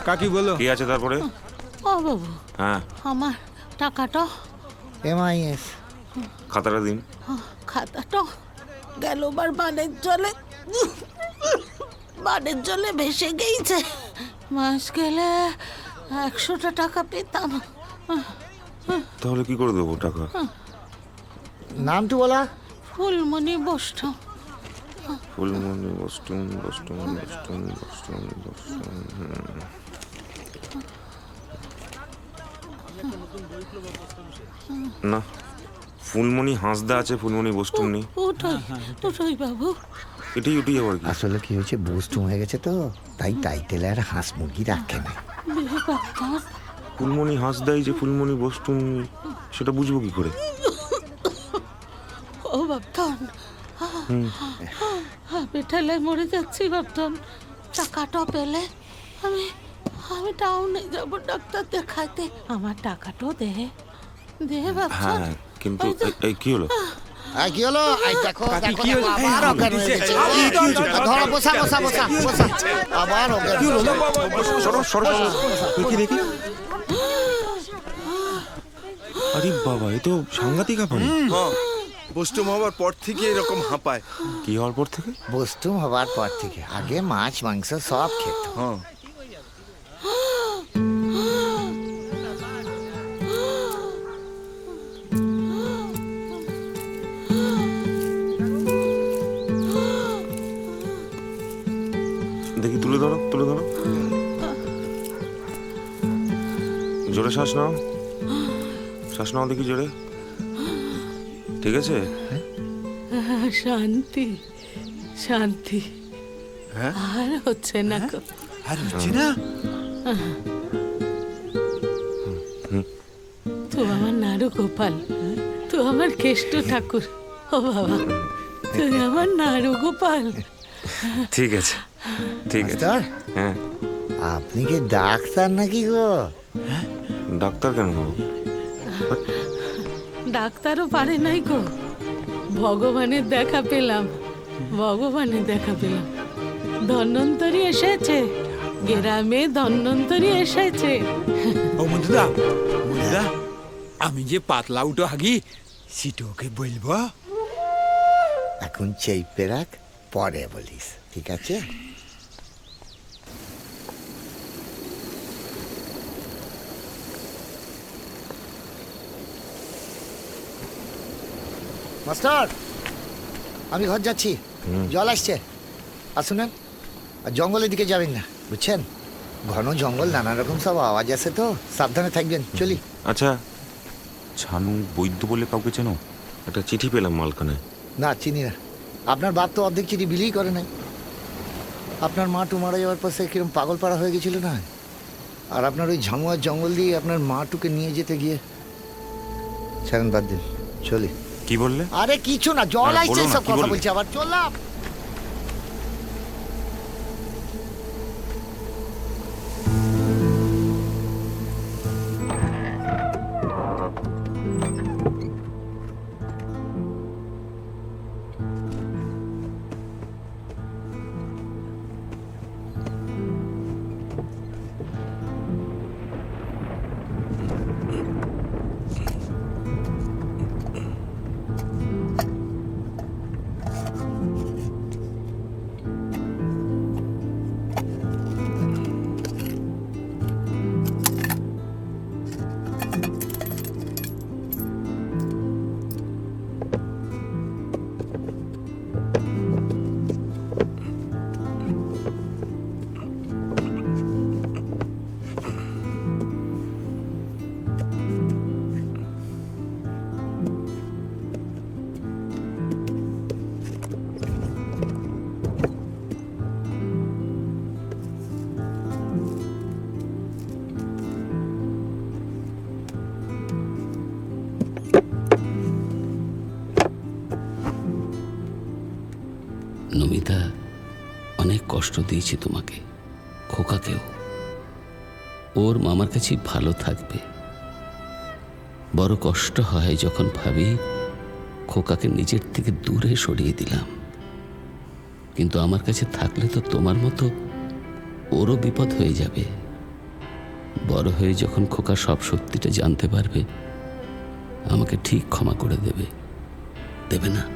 কাকি বলো কি আছে তারপরে? ও বাবু, হ্যাঁ, আমার টাকাটা, MIS খাতাটা দিন। খাতাটা গেল বার বানের জলে ভেসে গিয়েছে। মাস গেলে 100টা টাকা পেতাম। তাহলে কি করে দেবো টাকা? নামটি বলা। ফুলমণি বৈষ্ঠ। ফুলমণি বস্টন বস্টন বস্টন বস্টন বস্টন। না, ফুলমণি হাঁসদা আছে, ফুলমণি বস্টন নেই। ওটাই বাবু। এটাই উঠি আবার কি? আসলে কি হয়েছে, বুস্টুম হয়ে গেছে তো, তাই টাইটেলে আর হাঁস মুরগি রাখে না। ফুলমণি হাঁসদাই যে ফুলমণি বস্টন, সেটা বুঝবো কি করে? ও বাপধন, আমি ঠেলে মরে যাচ্ছি বাপধন। টাকাটা পেলে আমি টাউনে যাব ডাক্তার দেখাতে। আমার টাকাটাও দে বাপধন। হ্যাঁ, কিন্তু এই কি হলো? কি হলো? দেখো কি হলো? আবার অজ্ঞান হয়ে গেছে। ধরো, বসা। আবার অজ্ঞান হয়ে গেছে। সরো সরো সরো। দেখি। আরে বাবা, এ তো সাংঘাতিক হাঁপানি। পোস্টম হওয়ার পর থেকে এরকম হাঁপায়। কি হওয়ার পর থেকে? বুস্টুম হবার পর থেকে। আগে মাছ মাংস সব খেত। হ্যাঁ, দেখি, তুলে ধরো। জোরে শ্বাস নাও দেখি জোরে। ঠিক আছে? শান্তি। হ্যাঁ? আর হচ্ছে না গো। আর হচ্ছে না। তো আমার নাড়ু গোপাল, তো আমার কেষ্ট ঠাকুর। ও বাবা, তুই আমার নাড়ু গোপাল। ঠিক আছে। মাস্টার, হ্যাঁ। আপনি কি ডাক্তার নাকি গো? ডাক্তার কেন হবো? ডাক্তারও পারে নাই গো। ভগবানের দেখা পেলাম। ধন্বন্তরী এসেছে, গ্রামে ধন্বন্তরী এসেছে। ও মধুদা, আমি যে পাতলা উঠো হাগি, সেটা ওকে বলবো? এখন চেপে রাখ, পরে বলিস, ঠিক আছে? মাস্টার, আমি ঘর যাচ্ছি, জল আসছে। আর শুনেন, আর জঙ্গলের দিকে যাবেন না, বুঝছেন? ঘন জঙ্গল, নানা রকম সব আওয়াজ আছে তো, সাবধানে থাকবেন। চলি। আচ্ছা, ছানু বৈদ্য বলে কাউকে চেনো? একটা চিঠি পেলাম মালখানায়। না, চিনি না। আপনার বাপ তো অর্ধেক চিঠি বিলিই করে নাই। আপনার মা মারা যাওয়ার পর সে কিরম পাগল পাড়া হয়ে গেছিল না? আর আপনার ওই ঝামুয়ার জঙ্গল দিয়ে আপনার মাটুকে নিয়ে যেতে গিয়ে। ছাড়েন, বাদ দিন, চলি। কি বললে? আরে কিছু না, জল আরে আইছে, বলো না, সব কি কথা বললে? বলছি, আবার চললাম। নমিতা, অনেক কষ্ট দিয়েছি তোমাকে, খোকাকেও। ওর মামার কাছে ভালো থাকবে। বড় কষ্ট হয় যখন ভাবি খোকাকে নিজের থেকে দূরে সরিয়ে দিলাম। কিন্তু আমার কাছে থাকলে তো তোমার মতো ওরও বিপদ হয়ে যাবে। বড় হয়ে যখন খোকা সব সত্যিটা জানতে পারবে, আমাকে ঠিক ক্ষমা করে দেবে, দেবে না?